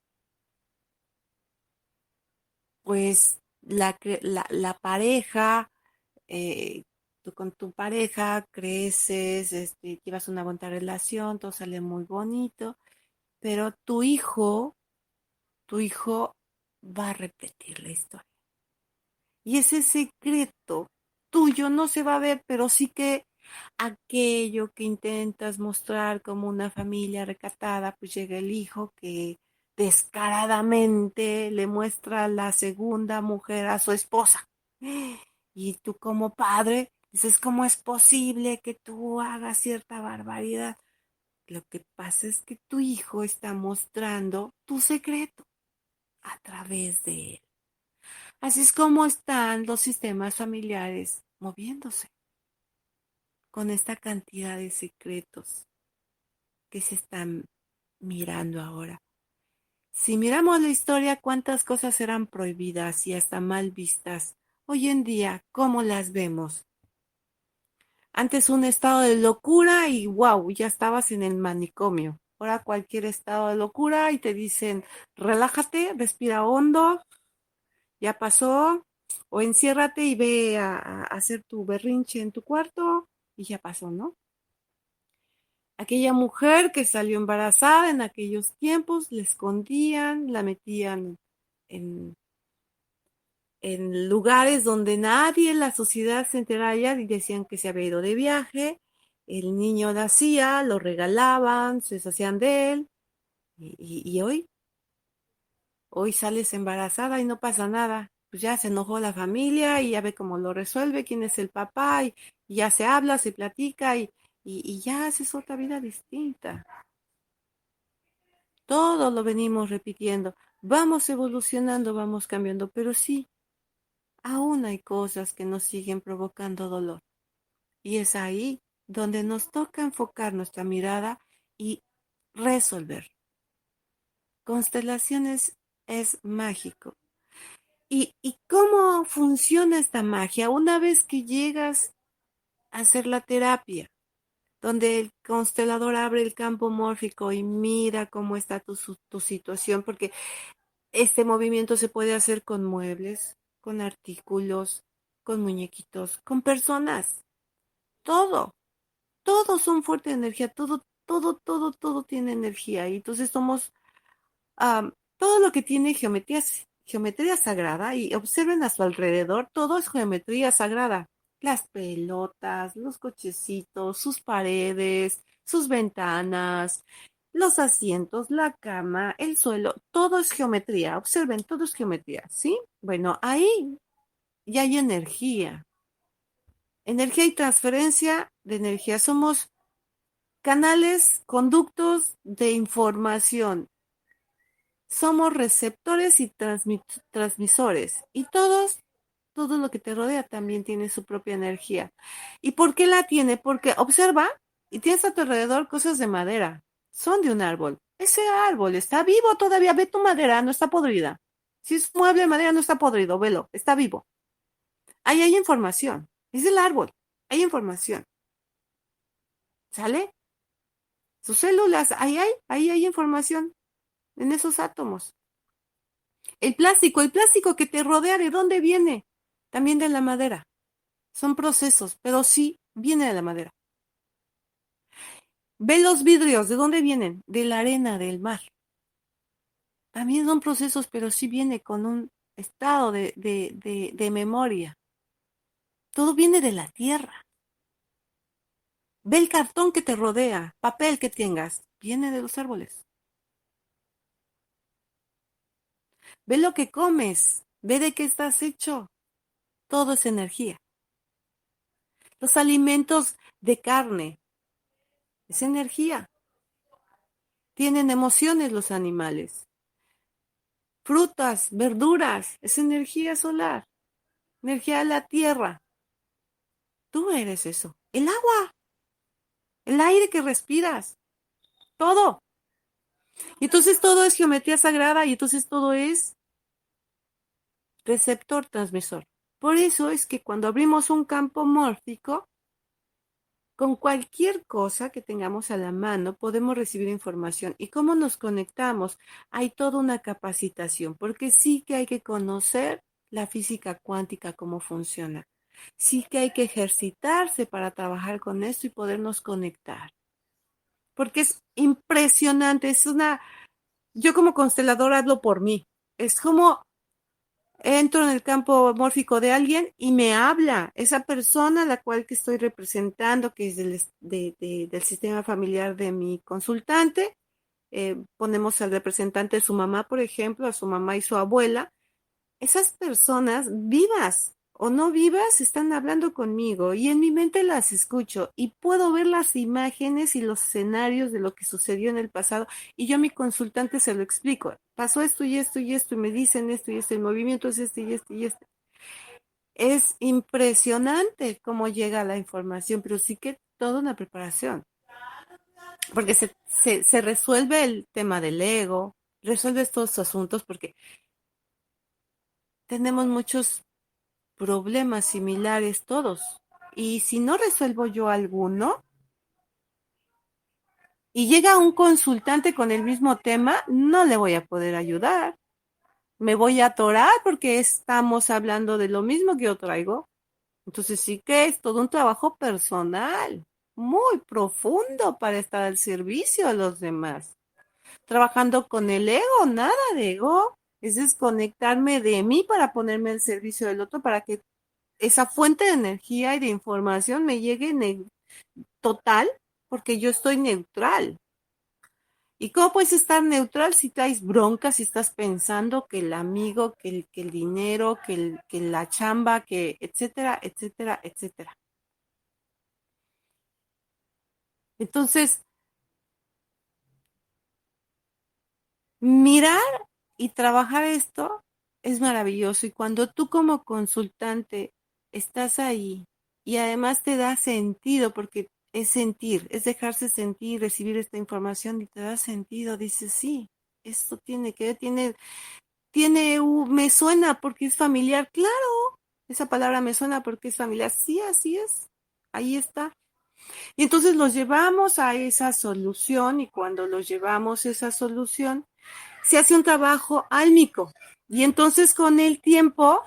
pues la pareja, tú con tu pareja creces, llevas una buena relación, todo sale muy bonito, pero tu hijo va a repetir la historia. Y ese secreto tuyo no se va a ver, pero sí que aquello que intentas mostrar como una familia recatada, pues llega el hijo que descaradamente le muestra a la segunda mujer a su esposa. Y tú como padre dices, ¿cómo es posible que tú hagas cierta barbaridad? Lo que pasa es que tu hijo está mostrando tu secreto a través de él. Así es como están los sistemas familiares moviéndose con esta cantidad de secretos que se están mirando ahora. Si miramos la historia, cuántas cosas eran prohibidas y hasta mal vistas. Hoy en día, ¿cómo las vemos? Antes un estado de locura y wow, ya estabas en el manicomio. Ahora cualquier estado de locura y te dicen, relájate, respira hondo, ya pasó, o enciérrate y ve a hacer tu berrinche en tu cuarto y ya pasó, ¿no? Aquella mujer que salió embarazada en aquellos tiempos, la escondían, la metían en, en lugares donde nadie en la sociedad se enterara y decían que se había ido de viaje. El niño nacía, lo regalaban, se deshacían de él. Y hoy sales embarazada y no pasa nada. Pues ya se enojó la familia y ya ve cómo lo resuelve, quién es el papá y ya se habla, se platica y ya haces otra vida distinta. Todo lo venimos repitiendo. Vamos evolucionando, vamos cambiando, pero sí, aún hay cosas que nos siguen provocando dolor. Y es ahí donde nos toca enfocar nuestra mirada y resolver. Constelaciones es mágico. ¿Y cómo funciona esta magia? Una vez que llegas a hacer la terapia, donde el constelador abre el campo mórfico y mira cómo está tu situación, porque este movimiento se puede hacer con muebles, con artículos, con muñequitos, con personas, todo, todos son fuerte de energía, todo, todo, todo, todo tiene energía. Y entonces somos, todo lo que tiene geometría sagrada y observen a su alrededor, todo es geometría sagrada. Las pelotas, los cochecitos, sus paredes, sus ventanas, los asientos, la cama, el suelo, todo es geometría. Observen, todo es geometría, ¿sí? Bueno, ahí ya hay energía. Energía y transferencia de energía. Somos canales, conductos de información. Somos receptores y transmisores. Y todo lo que te rodea también tiene su propia energía. ¿Y por qué la tiene? Porque observa y tienes a tu alrededor cosas de madera. Son de un árbol. Ese árbol está vivo todavía. Ve tu madera, no está podrida. Si es un mueble de madera, no está podrido. Velo, está vivo. Ahí hay información. Es del árbol. Hay información. ¿Sale? Sus células, ahí hay información en esos átomos. El plástico que te rodea, ¿de dónde viene? También de la madera. Son procesos, pero sí viene de la madera. Ve los vidrios, ¿de dónde vienen? De la arena, del mar. También son procesos, pero sí viene con un estado de memoria. Todo viene de la tierra. Ve el cartón que te rodea, papel que tengas, viene de los árboles. Ve lo que comes, ve de qué estás hecho. Todo es energía. Los alimentos de carne es energía. Tienen emociones los animales. Frutas, verduras, es energía solar, energía de la tierra. Tú eres eso. El agua, el aire que respiras, todo. Y entonces todo es geometría sagrada y entonces todo es receptor, transmisor. Por eso es que cuando abrimos un campo mórfico, con cualquier cosa que tengamos a la mano podemos recibir información. ¿Y cómo nos conectamos? Hay toda una capacitación, porque sí que hay que conocer la física cuántica, cómo funciona. Sí que hay que ejercitarse para trabajar con esto y podernos conectar. Porque es impresionante, yo como consteladora hablo por mí. Es como entro en el campo mórfico de alguien y me habla esa persona a la cual que estoy representando, que es del sistema familiar de mi consultante. Ponemos al representante de su mamá, por ejemplo, a su mamá y su abuela. Esas personas, vivas o no vivas, están hablando conmigo y en mi mente las escucho y puedo ver las imágenes y los escenarios de lo que sucedió en el pasado y yo a mi consultante se lo explico. Pasó esto y esto y esto y me dicen esto y esto, el movimiento es este y este y este. Es impresionante cómo llega la información, pero sí que toda una preparación, porque se resuelve el tema del ego, resuelve estos asuntos porque tenemos muchos problemas similares todos. Y si no resuelvo yo alguno y llega un consultante con el mismo tema, no le voy a poder ayudar. Me voy a atorar porque estamos hablando de lo mismo que yo traigo. Entonces sí que es todo un trabajo personal, muy profundo para estar al servicio de los demás. Trabajando con el ego, nada de ego. Es desconectarme de mí para ponerme al servicio del otro para que esa fuente de energía y de información me llegue total, porque yo estoy neutral. ¿Y cómo puedes estar neutral si traes broncas, si estás pensando que el amigo, que el dinero, que la chamba, que etcétera, etcétera, etcétera? Entonces, mirar y trabajar esto es maravilloso. Y cuando tú como consultante estás ahí y además te da sentido, porque es sentir, es dejarse sentir, recibir esta información y te da sentido, dices, sí, esto tiene que ver, me suena porque es familiar, claro, esa palabra me suena porque es familiar, sí, así es, ahí está. Y entonces los llevamos a esa solución y cuando los llevamos a esa solución, se hace un trabajo álmico. Y entonces con el tiempo,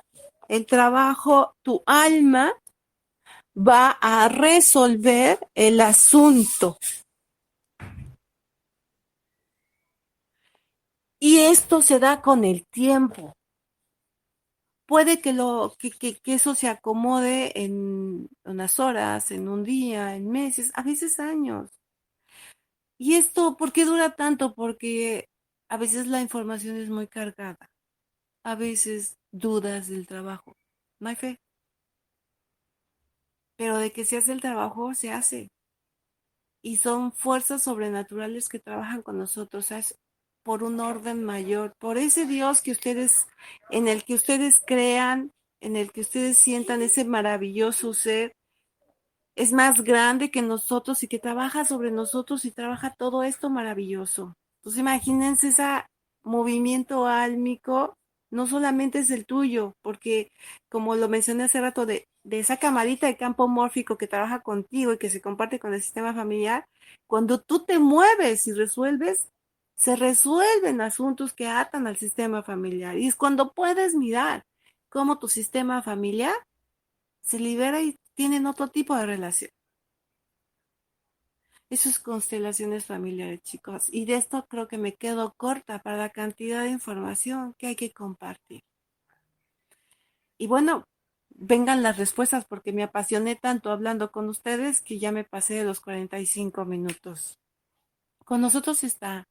el trabajo, tu alma va a resolver el asunto. Y esto se da con el tiempo. puede que eso se acomode en unas horas, en un día, en meses, a veces años. ¿Y esto por qué dura tanto? Porque a veces la información es muy cargada, a veces dudas del trabajo. No hay fe, pero de que se hace el trabajo, se hace. Y son fuerzas sobrenaturales que trabajan con nosotros, ¿sabes? Por un orden mayor, por ese Dios que ustedes, en el que ustedes crean, en el que ustedes sientan ese maravilloso ser, es más grande que nosotros y que trabaja sobre nosotros y trabaja todo esto maravilloso. Entonces imagínense ese movimiento álmico, no solamente es el tuyo, porque como lo mencioné hace rato, de esa camarita de campo mórfico que trabaja contigo y que se comparte con el sistema familiar, cuando tú te mueves y resuelves, se resuelven asuntos que atan al sistema familiar. Y es cuando puedes mirar cómo tu sistema familiar se libera y tienen otro tipo de relación. Eso es constelaciones familiares, chicos. Y de esto creo que me quedo corta para la cantidad de información que hay que compartir. Y bueno, vengan las respuestas porque me apasioné tanto hablando con ustedes que ya me pasé de los 45 minutos. Con nosotros está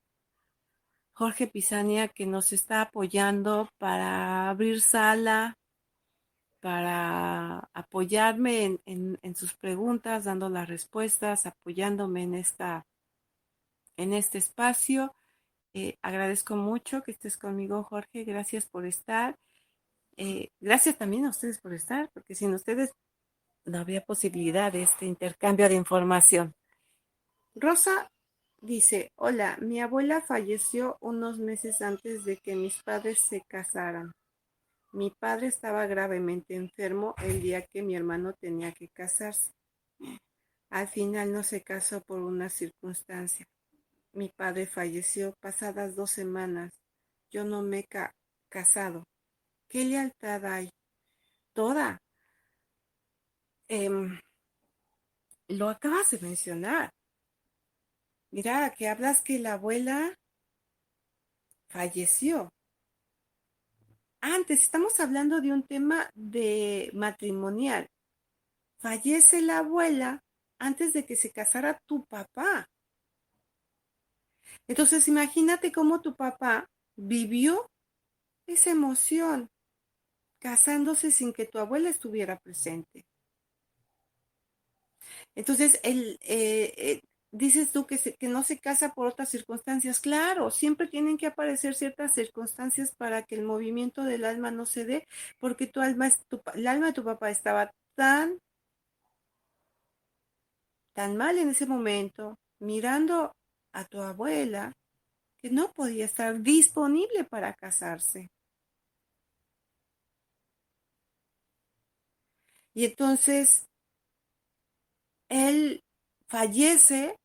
Jorge Pisania que nos está apoyando para abrir sala, para apoyarme en sus preguntas, dando las respuestas, apoyándome en este espacio. Agradezco mucho que estés conmigo, Jorge. Gracias por estar. Gracias también a ustedes por estar, porque sin ustedes no habría posibilidad de este intercambio de información. Rosa dice, hola, mi abuela falleció unos meses antes de que mis padres se casaran. Mi padre estaba gravemente enfermo el día que mi hermano tenía que casarse. Al final no se casó por una circunstancia. Mi padre falleció pasadas 2 semanas. Yo no me he casado. ¿Qué lealtad hay? Toda. Em, lo acabas de mencionar. Mira, que hablas que la abuela falleció. Antes, estamos hablando de un tema de matrimonial. Fallece la abuela antes de que se casara tu papá. Entonces, imagínate cómo tu papá vivió esa emoción casándose sin que tu abuela estuviera presente. Entonces, dices tú que no se casa por otras circunstancias. Claro, siempre tienen que aparecer ciertas circunstancias para que el movimiento del alma no se dé, porque tu alma, el alma de tu papá estaba tan mal en ese momento, mirando a tu abuela, que no podía estar disponible para casarse. Y entonces, él fallece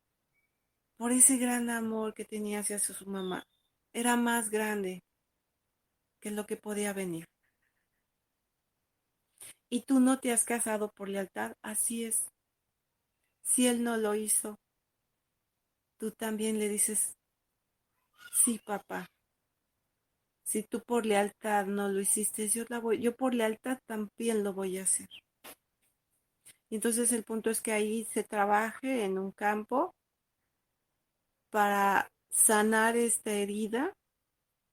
por ese gran amor que tenía hacia su mamá. Era más grande que lo que podía venir. Y tú no te has casado por lealtad, así es. Si él no lo hizo, tú también le dices, sí, papá. Si tú por lealtad no lo hiciste, yo por lealtad también lo voy a hacer. Y entonces el punto es que ahí se trabaje en un campo para sanar esta herida,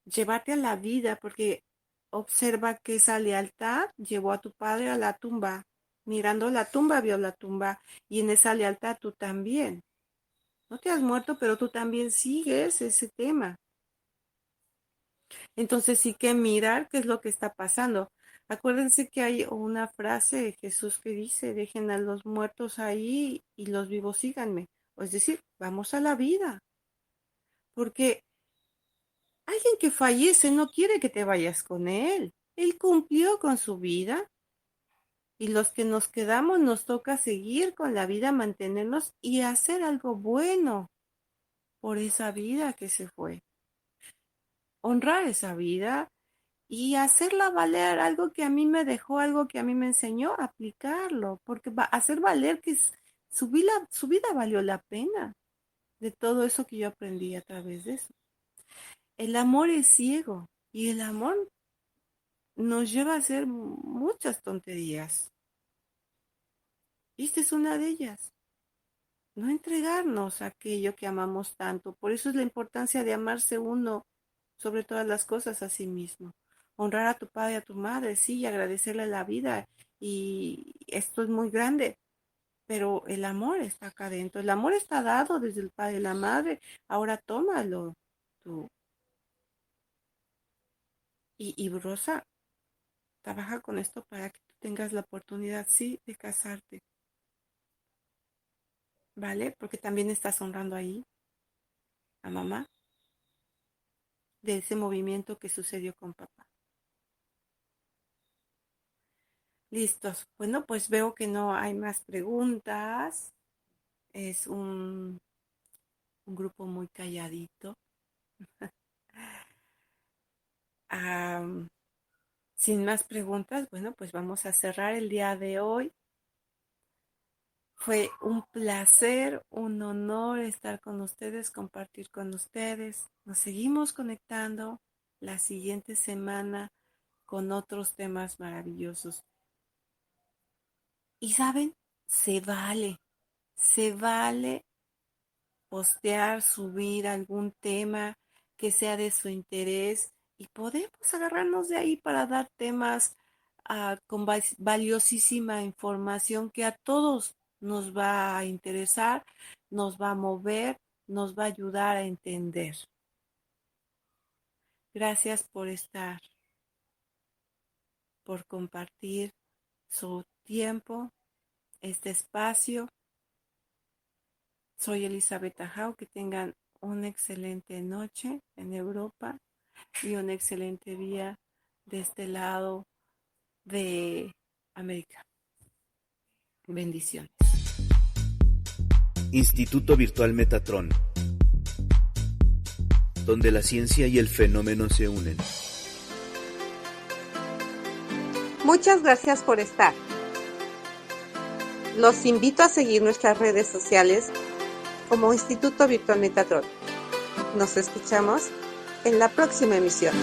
llevarte a la vida, porque observa que esa lealtad llevó a tu padre a la tumba. Mirando la tumba, vio la tumba, y en esa lealtad tú también. No te has muerto, pero tú también sigues ese tema. Entonces sí que mirar qué es lo que está pasando. Acuérdense que hay una frase de Jesús que dice, dejen a los muertos ahí y los vivos síganme. Es decir, vamos a la vida. Porque alguien que fallece no quiere que te vayas con él. Él cumplió con su vida y los que nos quedamos nos toca seguir con la vida, mantenernos y hacer algo bueno por esa vida que se fue. Honrar esa vida y hacerla valer, algo que a mí me dejó, algo que a mí me enseñó, aplicarlo, porque va a hacer valer que su vida valió la pena de todo eso que yo aprendí a través de eso. El amor es ciego y el amor nos lleva a hacer muchas tonterías. Y esta es una de ellas. No entregarnos a aquello que amamos tanto. Por eso es la importancia de amarse uno sobre todas las cosas a sí mismo. Honrar a tu padre y a tu madre, sí, y agradecerle la vida. Y esto es muy grande, pero el amor está acá adentro. El amor está dado desde el padre y la madre. Ahora tómalo tú. Y Rosa, trabaja con esto para que tú tengas la oportunidad, sí, de casarte. ¿Vale? Porque también estás honrando ahí a mamá de ese movimiento que sucedió con papá. Listos. Bueno, pues veo que no hay más preguntas. Es un grupo muy calladito. Am, Sin más preguntas, bueno, pues vamos a cerrar el día de hoy. Fue un placer, un honor estar con ustedes, compartir con ustedes. Nos seguimos conectando la siguiente semana con otros temas maravillosos. Y saben, se vale postear, subir algún tema que sea de su interés y podemos agarrarnos de ahí para dar temas con valiosísima información que a todos nos va a interesar, nos va a mover, nos va a ayudar a entender. Gracias por estar, por compartir su tiempo, este espacio. Soy Elizabeth Ajao, que tengan una excelente noche en Europa y un excelente día de este lado de América. Bendiciones. Instituto Virtual Metatron, donde la ciencia y el fenómeno se unen. Muchas gracias por estar. Los invito a seguir nuestras redes sociales como Instituto Virtual Metatron. Nos escuchamos en la próxima emisión.